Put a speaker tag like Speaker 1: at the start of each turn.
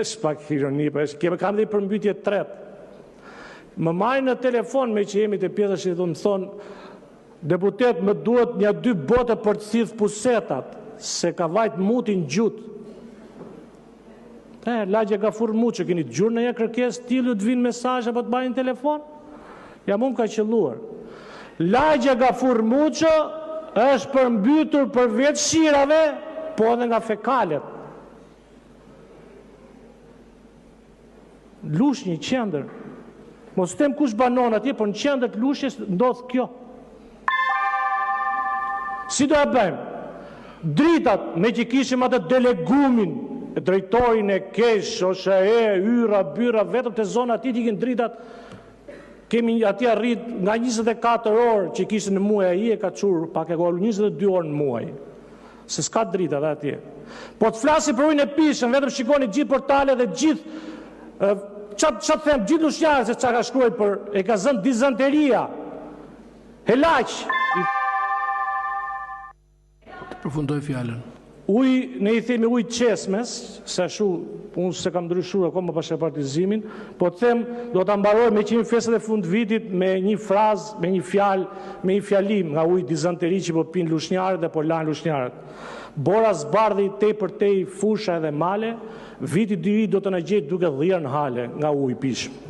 Speaker 1: është pak ironi, kam dhe i përmbytje tretë. Më marrin në telefon me që jemi të pjesë që më thonë, deputet më duhet një 2 bote për të thith pusetat, se ka vajt mutin gjutë. Lagje Gafur Muço, keni të gjurë në një kërkes t'ilë të vinë mesazhe për të bajnë telefon? Ja mu më ka qëlluar. Lagje Gafur Muço është përmbytur për vetë shirave, po edhe nga fekalet. Lush një qendër. Mos tem kush banon atje, por në qendër të lushjes ndodh kjo. Si do e bëjmë? Dritat, me që kishim atë delegumin, drejtorin e kesh, OSHE, yra, byra, vetëm të zona ati t'ikin dritat, kemi ati arrit nga 24 orë që kishtë në muaj, i e ka qurë, pak e gollu 22 orë në muaj, se s'ka dritat dhe atje. Po të flasi për ujnë e pishën, vetëm shikoni gjithë portale dhe gjithë, qatë them, gjithë lushnjarë se qa ka shkruaj për, e ka zënë dizanteria, helaq.
Speaker 2: Përfundoj fjallën.
Speaker 1: Ne i themi ujë qesmes, se shu, unë se kam ndryshur akoma pas partizimin, po të them, do të ambaroj me 100 festet e fund vitit me një frazë, me një fjalë, me një fjalim nga ujë dizanteri që po pinë lushnjarët dhe po lanë lushnjarët. Bora zbardhi tej për tej fusha edhe male, viti 2 do të na gjejë duke dhirë në hale nga ujë pishëm.